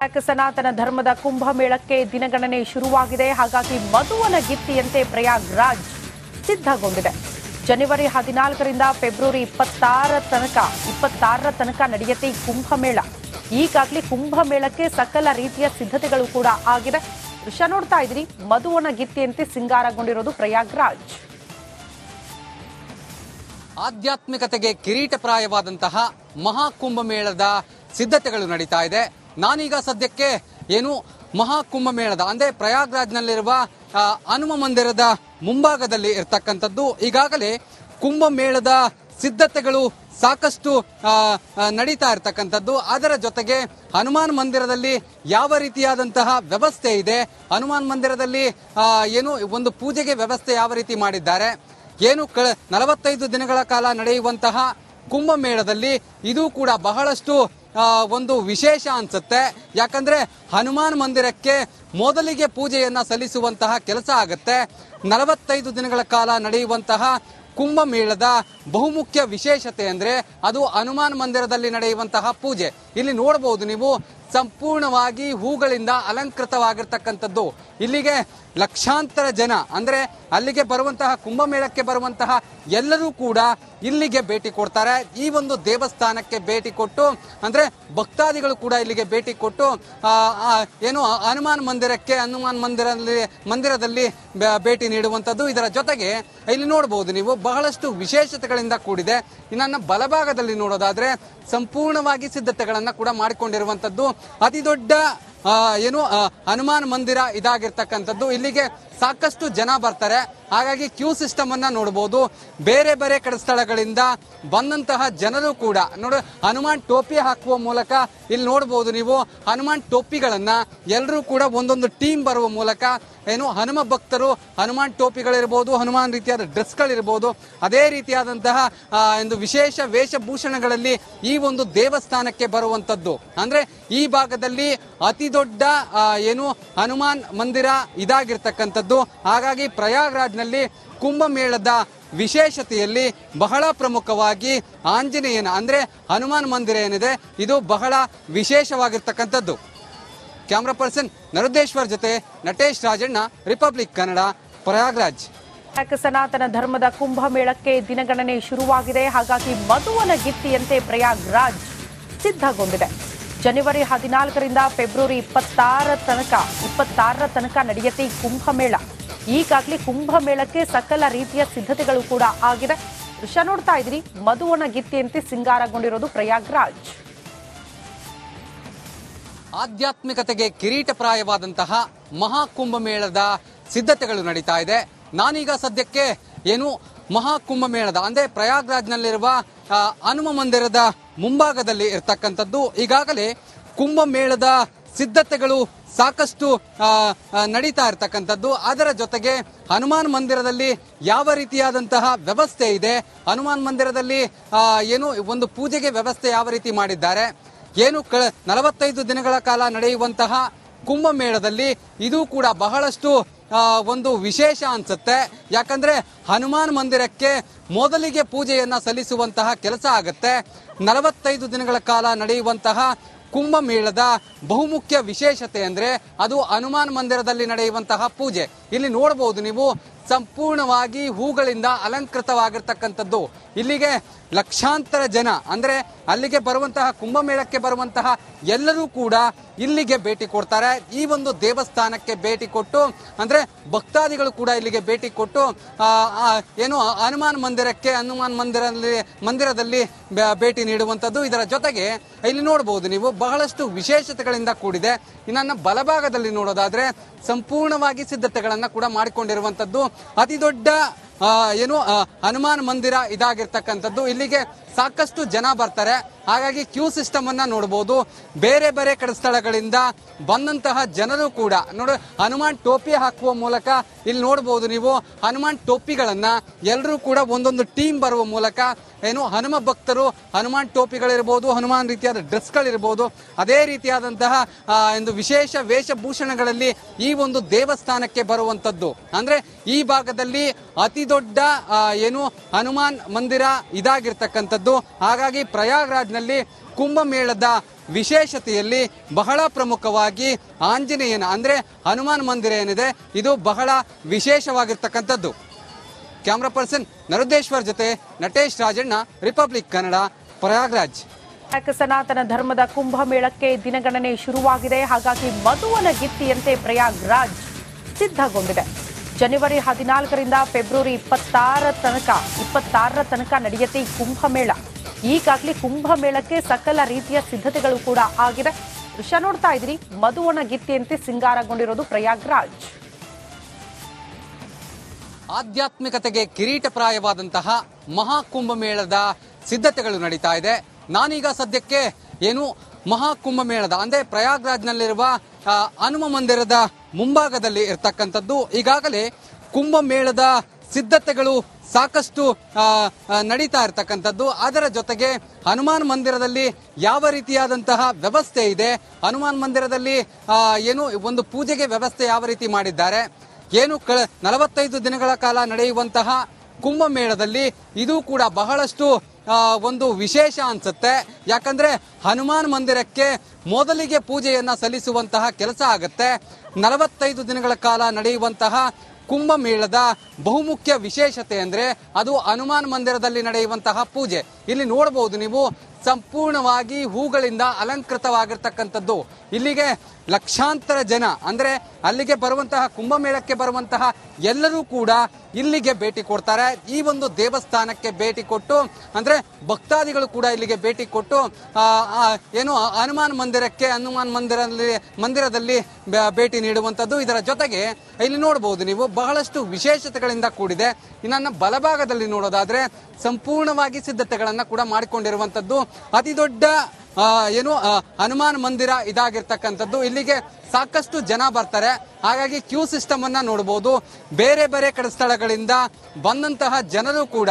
ಸನಾತನ ಧರ್ಮದ ಕುಂಭಮೇಳಕ್ಕೆ ದಿನಗಣನೆ ಶುರುವಾಗಿದೆ. ಹಾಗಾಗಿ ಮಧುವನ ಗಿತ್ತಿಯಂತೆ ಪ್ರಯಾಗ್ರಾಜ್ ಸಿದ್ಧಗೊಂಡಿದೆ. ಜನವರಿ 14ರಿಂದ ಫೆಬ್ರವರಿ 26ರ ತನಕ ನಡೆಯುತ್ತೆ ಈ ಕುಂಭಮೇಳ. ಈಗಾಗಲೇ ಕುಂಭಮೇಳಕ್ಕೆ ಸಕಲ ರೀತಿಯ ಸಿದ್ಧತೆಗಳು ಕೂಡ ಆಗಿದೆ. ದೃಶ್ಯ ನೋಡ್ತಾ ಇದ್ರಿ, ಮಧುವನ ಗಿತ್ತಿಯಂತೆ ಸಿಂಗಾರಗೊಂಡಿರೋದು ಪ್ರಯಾಗ್ರಾಜ್. ಆಧ್ಯಾತ್ಮಿಕತೆಗೆ ಕಿರೀಟಪ್ರಾಯವಾದಂತಹ ಮಹಾಕುಂಭಮೇಳದ ಸಿದ್ಧತೆಗಳು ನಡೀತಾ ಇದೆ. ನಾನೀಗ ಸದ್ಯಕ್ಕೆ ಮಹಾಕುಂಭಮೇಳದ ಅಂದ್ರೆ ಪ್ರಯಾಗ್ರಾಜ್ನಲ್ಲಿರುವ ಹನುಮ ಮಂದಿರದ ಮುಂಭಾಗದಲ್ಲಿ ಇರ್ತಕ್ಕಂಥದ್ದು. ಈಗಾಗಲೇ ಕುಂಭಮೇಳದ ಸಿದ್ಧತೆಗಳು ಸಾಕಷ್ಟು ನಡೀತಾ ಇರ್ತಕ್ಕಂಥದ್ದು. ಅದರ ಜೊತೆಗೆ ಹನುಮಾನ್ ಮಂದಿರದಲ್ಲಿ ಯಾವ ರೀತಿಯಾದಂತಹ ವ್ಯವಸ್ಥೆ ಇದೆ, ಹನುಮಾನ್ ಮಂದಿರದಲ್ಲಿ ಒಂದು ಪೂಜೆಗೆ ವ್ಯವಸ್ಥೆ ಯಾವ ರೀತಿ ಮಾಡಿದ್ದಾರೆ, 45 ದಿನಗಳ ಕಾಲ ನಡೆಯುವಂತಹ ಕುಂಭಮೇಳದಲ್ಲಿ ಇದು ಕೂಡ ಬಹಳಷ್ಟು ಒಂದು ವಿಶೇಷ ಅನ್ಸುತ್ತೆ. ಯಾಕಂದ್ರೆ ಹನುಮಾನ್ ಮಂದಿರಕ್ಕೆ ಮೊದಲಿಗೆ ಪೂಜೆಯನ್ನ ಸಲ್ಲಿಸುವಂತಹ ಕೆಲಸ ಆಗುತ್ತೆ. 45 ದಿನಗಳ ಕಾಲ ನಡೆಯುವಂತಹ ಕುಂಭಮೇಳದ ಬಹುಮುಖ್ಯ ವಿಶೇಷತೆ ಅಂದ್ರೆ ಅದು ಹನುಮಾನ್ ಮಂದಿರದಲ್ಲಿ ನಡೆಯುವಂತಹ ಪೂಜೆ. ಇಲ್ಲಿ ನೋಡಬಹುದು ನೀವು, ಸಂಪೂರ್ಣವಾಗಿ ಹೂಗಳಿಂದ ಅಲಂಕೃತವಾಗಿರ್ತಕ್ಕಂಥದ್ದು. ಇಲ್ಲಿಗೆ ಲಕ್ಷಾಂತರ ಜನ ಅಂದ್ರೆ ಅಲ್ಲಿಗೆ ಬರುವಂತಹ ಕುಂಭಮೇಳಕ್ಕೆ ಬರುವಂತಹ ಎಲ್ಲರೂ ಕೂಡ ಇಲ್ಲಿಗೆ ಭೇಟಿ ಕೊಡ್ತಾರೆ. ಈ ಒಂದು ದೇವಸ್ಥಾನಕ್ಕೆ ಭೇಟಿ ಕೊಟ್ಟು ಅಂದ್ರೆ ಭಕ್ತಾದಿಗಳು ಕೂಡ ಇಲ್ಲಿಗೆ ಭೇಟಿ ಕೊಟ್ಟು ಹನುಮಾನ್ ಮಂದಿರದಲ್ಲಿ ಭೇಟಿ ನೀಡುವಂಥದ್ದು. ಇದರ ಜೊತೆಗೆ ಇಲ್ಲಿ ನೋಡಬಹುದು ನೀವು, ಬಹಳಷ್ಟು ವಿಶೇಷತೆಗಳಿಂದ ಕೂಡಿದೆ. ನನ್ನ ಬಲಭಾಗದಲ್ಲಿ ನೋಡೋದಾದ್ರೆ ಸಂಪೂರ್ಣವಾಗಿ ಸಿದ್ಧತೆಗಳನ್ನ ಕೂಡ ಮಾಡಿಕೊಂಡಿರುವಂತದ್ದು. ಅತಿ ದೊಡ್ಡ ಹನುಮಾನ್ ಮಂದಿರ ಇದಾಗಿರ್ತಕ್ಕಂಥದ್ದು. ಇಲ್ಲಿಗೆ ಸಾಕಷ್ಟು ಜನ ಬರ್ತಾರೆ. ಹಾಗಾಗಿ ಕ್ಯೂ ಸಿಸ್ಟಮ್ ಅನ್ನ ನೋಡಬಹುದು. ಬೇರೆ ಬೇರೆ ಕಡೆ ಸ್ಥಳಗಳಿಂದ ಬಂದಂತಹ ಜನರು ಕೂಡ ಹನುಮಾನ್ ಟೋಪಿ ಹಾಕುವ ಮೂಲಕ ಇಲ್ಲಿ ನೋಡಬಹುದು ನೀವು, ಹನುಮಾನ್ ಟೋಪಿಗಳನ್ನ ಎಲ್ಲರೂ ಕೂಡ ಒಂದೊಂದು ಟೀಮ್ ಬರುವ ಮೂಲಕ ಹನುಮ ಭಕ್ತರು ಹನುಮಾನ್ ಟೋಪಿಗಳಿರ್ಬೋದು, ಹನುಮಾನ್ ರೀತಿಯಾದ ಡ್ರೆಸ್ಗಳಿರ್ಬೋದು, ಅದೇ ರೀತಿಯಾದಂತಹ ಒಂದು ವಿಶೇಷ ವೇಷಭೂಷಣಗಳಲ್ಲಿ ಈ ಒಂದು ದೇವಸ್ಥಾನಕ್ಕೆ ಬರುವಂತದ್ದು. ಅಂದ್ರೆ ಈ ಭಾಗದಲ್ಲಿ ಅತಿ ದೊಡ್ಡ ಹನುಮಾನ್ ಮಂದಿರ ಇದಾಗಿರ್ತಕ್ಕಂಥದ್ದು. ಹಾಗಾಗಿ ಪ್ರಯಾಗ್ರಾಜ್ನಲ್ಲಿ ಕುಂಭಮೇಳದ ವಿಶೇಷತೆಯಲ್ಲಿ ಬಹಳ ಪ್ರಮುಖವಾಗಿ ಆಂಜನೇಯನ ಅಂದ್ರೆ ಹನುಮಾನ್ ಮಂದಿರ ಏನಿದೆ ಇದು ಬಹಳ ವಿಶೇಷವಾಗಿರ್ತಕ್ಕಂಥದ್ದು. ಕ್ಯಾಮ್ರಾ ಪರ್ಸನ್ ನರುದೇಶ್ವರ್ ಜೊತೆ ನಟೇಶ್ ರಾಜಣ್ಣ, ರಿಪಬ್ಲಿಕ್ ಕನ್ನಡ, ಪ್ರಯಾಗ್ರಾಜ್. ಸನಾತನ ಧರ್ಮದ ಕುಂಭಮೇಳಕ್ಕೆ ದಿನಗಣನೆ ಶುರುವಾಗಿದೆ. ಹಾಗಾಗಿ ಮಧುವನ ಗಿತ್ತಿಯಂತೆ ಪ್ರಯಾಗ್ರಾಜ್ ಸಿದ್ಧಗೊಂಡಿದೆ. ಜನವರಿ 14ರಿಂದ ಫೆಬ್ರವರಿ 26ರ ತನಕ ನಡೆಯುತ್ತೆ ಈ ಕುಂಭಮೇಳ. ಈಗಾಗಲೇ ಕುಂಭಮೇಳಕ್ಕೆ ಸಕಲ ರೀತಿಯ ಸಿದ್ಧತೆಗಳು ಕೂಡ ಆಗಿದೆ. ದೃಶ್ಯ ನೋಡ್ತಾ ಇದ್ರಿ, ಮಧುವನ ಗಿತ್ತಿಯಂತೆ ಸಿಂಗಾರಗೊಂಡಿರೋದು ಪ್ರಯಾಗ್ರಾಜ್. ಆಧ್ಯಾತ್ಮಿಕತೆಗೆ ಕಿರೀಟಪ್ರಾಯವಾದಂತಹ ಮಹಾಕುಂಭಮೇಳದ ಸಿದ್ಧತೆಗಳು ನಡೀತಾ ಇದೆ. ನಾನೀಗ ಸದ್ಯಕ್ಕೆ ಮಹಾಕುಂಭಮೇಳದ ಅಂದ್ರೆ ಪ್ರಯಾಗ್ರಾಜ್ನಲ್ಲಿರುವ ಹನುಮ ಮಂದಿರದ ಮುಂಭಾಗದಲ್ಲಿ ಇರ್ತಕ್ಕಂಥದ್ದು. ಈಗಾಗಲೇ ಕುಂಭಮೇಳದ ಸಿದ್ಧತೆಗಳು ಸಾಕಷ್ಟು ನಡೀತಾ ಇರ್ತಕ್ಕಂಥದ್ದು. ಅದರ ಜೊತೆಗೆ ಹನುಮಾನ್ ಮಂದಿರದಲ್ಲಿ ಯಾವ ರೀತಿಯಾದಂತಹ ವ್ಯವಸ್ಥೆ ಇದೆ, ಹನುಮಾನ್ ಮಂದಿರದಲ್ಲಿ ಒಂದು ಪೂಜೆಗೆ ವ್ಯವಸ್ಥೆ ಯಾವ ರೀತಿ ಮಾಡಿದ್ದಾರೆ, 45 ದಿನಗಳ ಕಾಲ ನಡೆಯುವಂತಹ ಕುಂಭಮೇಳದಲ್ಲಿ ಇದು ಕೂಡ ಬಹಳಷ್ಟು ಒಂದು ವಿಶೇಷ ಅನ್ಸುತ್ತೆ. ಯಾಕಂದ್ರೆ ಹನುಮಾನ್ ಮಂದಿರಕ್ಕೆ ಮೊದಲಿಗೆ ಪೂಜೆಯನ್ನ ಸಲ್ಲಿಸುವಂತಹ ಕೆಲಸ ಆಗುತ್ತೆ. 45 ದಿನಗಳ ಕಾಲ ನಡೆಯುವಂತಹ ಕುಂಭಮೇಳದ ಬಹುಮುಖ್ಯ ವಿಶೇಷತೆ ಅಂದ್ರೆ ಅದು ಹನುಮಾನ್ ಮಂದಿರದಲ್ಲಿ ನಡೆಯುವಂತಹ ಪೂಜೆ. ಇಲ್ಲಿ ನೋಡಬಹುದು ನೀವು, ಸಂಪೂರ್ಣವಾಗಿ ಹೂಗಳಿಂದ ಅಲಂಕೃತವಾಗಿರ್ತಕ್ಕಂಥದ್ದು. ಇಲ್ಲಿಗೆ ಲಕ್ಷಾಂತರ ಜನ ಅಂದ್ರೆ ಅಲ್ಲಿಗೆ ಬರುವಂತಹ ಕುಂಭಮೇಳಕ್ಕೆ ಬರುವಂತಹ ಎಲ್ಲರೂ ಕೂಡ ಇಲ್ಲಿಗೆ ಭೇಟಿ ಕೊಡ್ತಾರೆ. ಈ ಒಂದು ದೇವಸ್ಥಾನಕ್ಕೆ ಭೇಟಿ ಕೊಟ್ಟು ಅಂದ್ರೆ ಭಕ್ತಾದಿಗಳು ಕೂಡ ಇಲ್ಲಿಗೆ ಭೇಟಿ ಕೊಟ್ಟು ಹನುಮಾನ್ ಮಂದಿರದಲ್ಲಿ ಭೇಟಿ ನೀಡುವಂಥದ್ದು. ಇದರ ಜೊತೆಗೆ ಇಲ್ಲಿ ನೋಡಬಹುದು ನೀವು, ಬಹಳಷ್ಟು ವಿಶೇಷತೆಗಳಿಂದ ಕೂಡಿದೆ. ನನ್ನ ಬಲಭಾಗದಲ್ಲಿ ನೋಡೋದಾದ್ರೆ ಸಂಪೂರ್ಣವಾಗಿ ಸಿದ್ಧತೆಗಳನ್ನ ಕೂಡ ಮಾಡಿಕೊಂಡಿರುವಂತದ್ದು. ಅತಿ ದೊಡ್ಡ ಹನುಮಾನ್ ಮಂದಿರ ಇದಾಗಿರ್ತಕ್ಕಂಥದ್ದು. ಇಲ್ಲಿಗೆ ಸಾಕಷ್ಟು ಜನ ಬರ್ತಾರೆ. ಹಾಗಾಗಿ ಕ್ಯೂ ಸಿಸ್ಟಮ್ ಅನ್ನ ನೋಡಬಹುದು. ಬೇರೆ ಬೇರೆ ಕಡೆ ಸ್ಥಳಗಳಿಂದ ಬಂದಂತಹ ಜನರು ಕೂಡ ಹನುಮಾನ್ ಟೋಪಿ ಹಾಕುವ ಮೂಲಕ ಇಲ್ಲಿ ನೋಡಬಹುದು ನೀವು, ಹನುಮಾನ್ ಟೋಪಿಗಳನ್ನ ಎಲ್ಲರೂ ಕೂಡ ಒಂದೊಂದು ಟೀಮ್ ಬರುವ ಮೂಲಕ ಹನುಮ ಭಕ್ತರು ಹನುಮಾನ್ ಟೋಪಿಗಳಿರ್ಬೋದು, ಹನುಮಾನ್ ರೀತಿಯಾದ ಡ್ರೆಸ್ಗಳಿರ್ಬೋದು, ಅದೇ ರೀತಿಯಾದಂತಹ ಒಂದು ವಿಶೇಷ ವೇಷಭೂಷಣಗಳಲ್ಲಿ ಈ ಒಂದು ದೇವಸ್ಥಾನಕ್ಕೆ ಬರುವಂತದ್ದು. ಅಂದ್ರೆ ಈ ಭಾಗದಲ್ಲಿ ಅತಿ ದೊಡ್ಡ ಹನುಮಾನ್ ಮಂದಿರ ಇದಾಗಿರ್ತಕ್ಕಂಥದ್ದು. ಹಾಗಾಗಿ ಪ್ರಯಾಗ್ರಾಜ್ನಲ್ಲಿ ಕುಂಭಮೇಳದ ವಿಶೇಷತೆಯಲ್ಲಿ ಬಹಳ ಪ್ರಮುಖವಾಗಿ ಆಂಜನೇಯನ ಅಂದ್ರೆ ಹನುಮಾನ್ ಮಂದಿರ ಏನಿದೆ ಇದು ಬಹಳ ವಿಶೇಷವಾಗಿರ್ತಕ್ಕಂಥದ್ದು. ಕ್ಯಾಮ್ರಾ ಪರ್ಸನ್ ನರುದೇಶ್ವರ್ ಜೊತೆ ನಟೇಶ್ ರಾಜಣ್ಣ, ರಿಪಬ್ಲಿಕ್ ಕನ್ನಡ, ಪ್ರಯಾಗ್ರಾಜ್. ಸನಾತನ ಧರ್ಮದ ಕುಂಭಮೇಳಕ್ಕೆ ದಿನಗಣನೆ ಶುರುವಾಗಿದೆ. ಹಾಗಾಗಿ ಮಧುವನ ಗಿತ್ತಿಯಂತೆ ಪ್ರಯಾಗ್ರಾಜ್ ಸಿದ್ಧಗೊಂಡಿದೆ. ಜನವರಿ 14ರಿಂದ ಫೆಬ್ರವರಿ 26ರ ತನಕ ನಡೆಯುತ್ತೆ ಈ ಕುಂಭಮೇಳ. ಈಗಾಗಲೇ ಕುಂಭಮೇಳಕ್ಕೆ ಸಕಲ ರೀತಿಯ ಸಿದ್ಧತೆಗಳು ಕೂಡ ಆಗಿದೆ. ದೃಶ್ಯ ನೋಡ್ತಾ ಇದ್ದೀರಿ, ಮಧುವನ ಗಿತ್ತಿಯಂತೆ ಸಿಂಗಾರಗೊಂಡಿರೋದು ಪ್ರಯಾಗ್ರಾಜ್. ಆಧ್ಯಾತ್ಮಿಕತೆಗೆ ಕಿರೀಟಪ್ರಾಯವಾದಂತಹ ಮಹಾಕುಂಭಮೇಳದ ಸಿದ್ಧತೆಗಳು ನಡೀತಾ ಇದೆ. ನಾನೀಗ ಸದ್ಯಕ್ಕೆ ಮಹಾಕುಂಭಮೇಳದ ಅಂದ್ರೆ ಪ್ರಯಾಗ್ರಾಜ್ನಲ್ಲಿರುವ ಹನುಮ ಮಂದಿರದ ಮುಂಭಾಗದಲ್ಲಿ ಇರ್ತಕ್ಕಂಥದ್ದು. ಈಗಾಗಲೇ ಕುಂಭಮೇಳದ ಸಿದ್ಧತೆಗಳು ಸಾಕಷ್ಟು ನಡೀತಾ ಇರ್ತಕ್ಕಂಥದ್ದು. ಅದರ ಜೊತೆಗೆ ಹನುಮಾನ್ ಮಂದಿರದಲ್ಲಿ ಯಾವ ರೀತಿಯಾದಂತಹ ವ್ಯವಸ್ಥೆ ಇದೆ, ಹನುಮಾನ್ ಮಂದಿರದಲ್ಲಿ ಒಂದು ಪೂಜೆಗೆ ವ್ಯವಸ್ಥೆ ಯಾವ ರೀತಿ ಮಾಡಿದ್ದಾರೆ, 45 ದಿನಗಳ ಕಾಲ ನಡೆಯುವಂತಹ ಕುಂಭಮೇಳದಲ್ಲಿ ಇದು ಕೂಡ ಬಹಳಷ್ಟು ಒಂದು ವಿಶೇಷ ಅನ್ಸುತ್ತೆ. ಯಾಕಂದ್ರೆ ಹನುಮಾನ್ ಮಂದಿರಕ್ಕೆ ಮೊದಲಿಗೆ ಪೂಜೆಯನ್ನ ಸಲ್ಲಿಸುವಂತಹ ಕೆಲಸ ಆಗತ್ತೆ. 45 ದಿನಗಳ ಕಾಲ ನಡೆಯುವಂತಹ ಕುಂಭಮೇಳದ ಬಹುಮುಖ್ಯ ವಿಶೇಷತೆ ಅಂದ್ರೆ ಅದು ಹನುಮಾನ್ ಮಂದಿರದಲ್ಲಿ ನಡೆಯುವಂತಹ ಪೂಜೆ. ಇಲ್ಲಿ ನೋಡಬಹುದು ನೀವು, ಸಂಪೂರ್ಣವಾಗಿ ಹೂಗಳಿಂದ ಅಲಂಕೃತವಾಗಿರ್ತಕ್ಕಂಥದ್ದು. ಇಲ್ಲಿಗೆ ಲಕ್ಷಾಂತರ ಜನ ಅಂದ್ರೆ ಅಲ್ಲಿಗೆ ಬರುವಂತಹ ಕುಂಭಮೇಳಕ್ಕೆ ಬರುವಂತಹ ಎಲ್ಲರೂ ಕೂಡ ಇಲ್ಲಿಗೆ ಭೇಟಿ ಕೊಡ್ತಾರೆ. ಈ ಒಂದು ದೇವಸ್ಥಾನಕ್ಕೆ ಭೇಟಿ ಕೊಟ್ಟು ಅಂದ್ರೆ ಭಕ್ತಾದಿಗಳು ಕೂಡ ಇಲ್ಲಿಗೆ ಭೇಟಿ ಕೊಟ್ಟು ಹನುಮಾನ್ ಮಂದಿರದಲ್ಲಿ ಭೇಟಿ ನೀಡುವಂಥದ್ದು. ಇದರ ಜೊತೆಗೆ ಇಲ್ಲಿ ನೋಡಬಹುದು ನೀವು, ಬಹಳಷ್ಟು ವಿಶೇಷತೆಗಳಿಂದ ಕೂಡಿದೆ. ನನ್ನ ಬಲಭಾಗದಲ್ಲಿ ನೋಡೋದಾದ್ರೆ ಸಂಪೂರ್ಣವಾಗಿ ಸಿದ್ಧತೆಗಳನ್ನ ಕೂಡ ಮಾಡಿಕೊಂಡಿರುವಂತದ್ದು. ಅತಿ ದೊಡ್ಡ ಹನುಮಾನ್ ಮಂದಿರ ಇದಾಗಿರ್ತಕ್ಕಂಥದ್ದು. ಇಲ್ಲಿಗೆ ಸಾಕಷ್ಟು ಜನ ಬರ್ತಾರೆ. ಹಾಗಾಗಿ ಕ್ಯೂ ಸಿಸ್ಟಮ್ ಅನ್ನ ನೋಡಬಹುದು. ಬೇರೆ ಬೇರೆ ಕಡೆ ಸ್ಥಳಗಳಿಂದ ಬಂದಂತಹ ಜನರು ಕೂಡ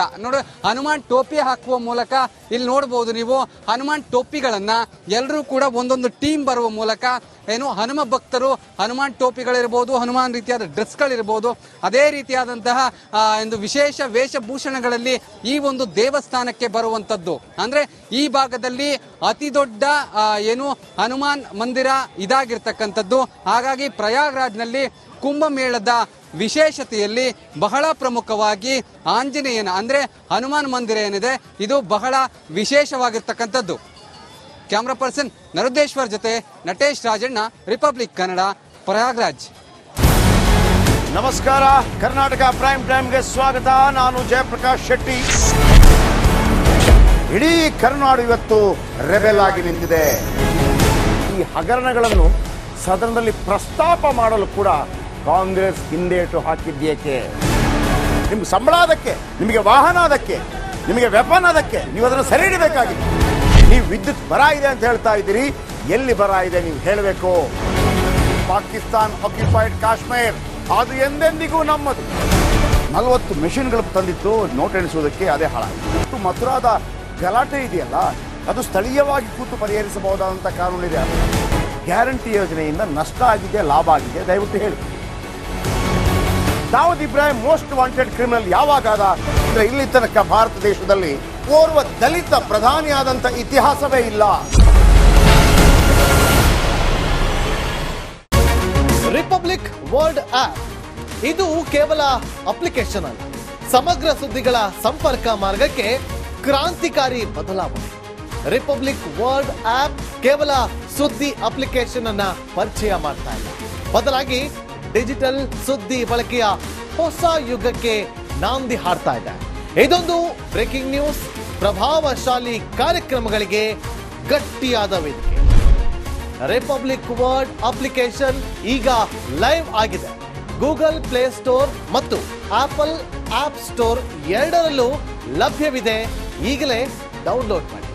ಹನುಮಾನ್ ಟೋಪಿ ಹಾಕುವ ಮೂಲಕ ಇಲ್ಲಿ ನೋಡಬಹುದು ನೀವು, ಹನುಮಾನ್ ಟೋಪಿಗಳನ್ನ ಎಲ್ಲರೂ ಕೂಡ ಒಂದೊಂದು ಟೀಮ್ ಬರುವ ಮೂಲಕ ಹನುಮ ಭಕ್ತರು ಹನುಮಾನ್ ಟೋಪಿಗಳಿರ್ಬೋದು, ಹನುಮಾನ್ ರೀತಿಯಾದ ಡ್ರೆಸ್ಗಳಿರ್ಬೋದು, ಅದೇ ರೀತಿಯಾದಂತಹ ಒಂದು ವಿಶೇಷ ವೇಷಭೂಷಣಗಳಲ್ಲಿ ಈ ಒಂದು ದೇವಸ್ಥಾನಕ್ಕೆ ಬರುವಂತದ್ದು. ಅಂದ್ರೆ ಈ ಭಾಗದಲ್ಲಿ ಅತಿ ದೊಡ್ಡ ಹನುಮಾನ್ ಮಂದಿರ ಇದಾಗಿರ್ತಕ್ಕಂಥದ್ದು. ಹಾಗಾಗಿ ಪ್ರಯಾಗ್ರಾಜ್ನಲ್ಲಿ ಕುಂಭಮೇಳದ ವಿಶೇಷತೆಯಲ್ಲಿ ಬಹಳ ಪ್ರಮುಖವಾಗಿ ಆಂಜನೇಯನ ಅಂದ್ರೆ ಹನುಮಾನ್ ಮಂದಿರ ಏನಿದೆ ಇದು ಬಹಳ ವಿಶೇಷವಾಗಿರ್ತಕ್ಕಂಥದ್ದು. ಕ್ಯಾಮ್ರಾ ಪರ್ಸನ್ ನರುದೇಶ್ವರ್ ಜೊತೆ ನಟೇಶ್ ರಾಜಣ್ಣ, ರಿಪಬ್ಲಿಕ್ ಕನ್ನಡ, ಪ್ರಯಾಗ್ರಾಜ್. ನಮಸ್ಕಾರ, ಕರ್ನಾಟಕ ಪ್ರೈಮ್ ಟೈಮ್ಗೆ ಸ್ವಾಗತ. ನಾನು ಜಯಪ್ರಕಾಶ್ ಶೆಟ್ಟಿ. ಇಡೀ ಕರ್ನಾಡು ಇವತ್ತು ರೆಬೆಲ್ ಆಗಿ ನಿಂತಿದೆ. ಈ ಹಗರಣಗಳನ್ನು ಸದನದಲ್ಲಿ ಪ್ರಸ್ತಾಪ ಮಾಡಲು ಕೂಡ ಕಾಂಗ್ರೆಸ್ ಹಿಂದೇಟು ಹಾಕಿದ್ದೇಕೆ? ನಿಮ್ಗೆ ಸಂಬಳ ಅದಕ್ಕೆ, ನಿಮಗೆ ವಾಹನ ಅದಕ್ಕೆ, ನಿಮಗೆ ವೆಪನ್ ಅದಕ್ಕೆ, ನೀವು ಅದನ್ನು ಸರಿ ಹಿಡಬೇಕಾಗಿದೆ. ನೀವು ವಿದ್ಯುತ್ ಬರ ಇದೆ ಅಂತ ಹೇಳ್ತಾ ಇದ್ದೀರಿ, ಎಲ್ಲಿ ಬರ ಇದೆ ನೀವು ಹೇಳಬೇಕು. ಪಾಕಿಸ್ತಾನ್ ಆಕ್ಯುಪೈಡ್ ಕಾಶ್ಮೀರ್ ಅದು ಎಂದೆಂದಿಗೂ ನಮ್ಮದು. 40 ಮೆಷಿನ್ಗಳು ತಂದಿತ್ತು ನೋಟ್ ಎಣಿಸುವುದಕ್ಕೆ, ಅದೇ ಹಾಳಾಯಿತು. ಮಥುರಾದ ಗಲಾಟೆ ಇದೆಯಲ್ಲ, ಅದು ಸ್ಥಳೀಯವಾಗಿ ಕೂತು ಪರಿಹರಿಸಬಹುದಾದಂಥ ಕಾನೂನಿದೆ. ಗ್ಯಾರಂಟಿ ಯೋಜನೆಯಿಂದ ನಷ್ಟ ಆಗಿದೆ, ಲಾಭ ಆಗಿದೆ, ದಯವಿಟ್ಟು ಹೇಳಿ. Dawood Ibrahim most wanted criminal ಯಾವಾಗಾದ ಅಂದ್ರೆ ಇಲ್ಲಿ ತನಕ ಭಾರತ ದೇಶದಲ್ಲಿ ಓರ್ವ ದಲಿತ ಪ್ರಧಾನಿಯಾದಂಥ ಇತಿಹಾಸವೇ ಇಲ್ಲ. ರಿಪಬ್ಲಿಕ್ ವರ್ಲ್ಡ್ ಆಪ್ ಇದು ಕೇವಲ ಅಪ್ಲಿಕೇಶನ್ ಅಲ್ಲ, ಸಮಗ್ರ ಸುದ್ದಿಗಳ ಸಂಪರ್ಕ ಮಾರ್ಗಕ್ಕೆ ಕ್ರಾಂತಿಕಾರಿ ಬದಲಾವಣೆ. ರಿಪಬ್ಲಿಕ್ ವರ್ಲ್ಡ್ ಆಪ್ ಕೇವಲ ಸುದ್ದಿ ಅಪ್ಲಿಕೇಶನ್ ಅನ್ನ ಪರಿಚಯ ಮಾಡ್ತಾ ಇಲ್ಲ, ಬದಲಾಗಿ ಡಿಜಿಟಲ್ ಸುದ್ದಿ ಬಳಕೆಯ ಹೊಸ ಯುಗಕ್ಕೆ ನಾಂದಿ ಹಾಡ್ತಾ ಇದೆ. ಇದೊಂದು ಬ್ರೇಕಿಂಗ್ ನ್ಯೂಸ್, ಪ್ರಭಾವಶಾಲಿ ಕಾರ್ಯಕ್ರಮಗಳಿಗೆ ಗಟ್ಟಿಯಾದ ವೇದಿಕೆ. ರಿಪಬ್ಲಿಕ್ ವರ್ಲ್ಡ್ ಅಪ್ಲಿಕೇಶನ್ ಈಗ ಲೈವ್ ಆಗಿದೆ. ಗೂಗಲ್ ಪ್ಲೇ ಸ್ಟೋರ್ ಮತ್ತು ಆಪಲ್ ಆಪ್ ಸ್ಟೋರ್ ಎರಡರಲ್ಲೂ ಲಭ್ಯವಿದೆ. ಈಗಲೇ ಡೌನ್ಲೋಡ್ ಮಾಡಿ.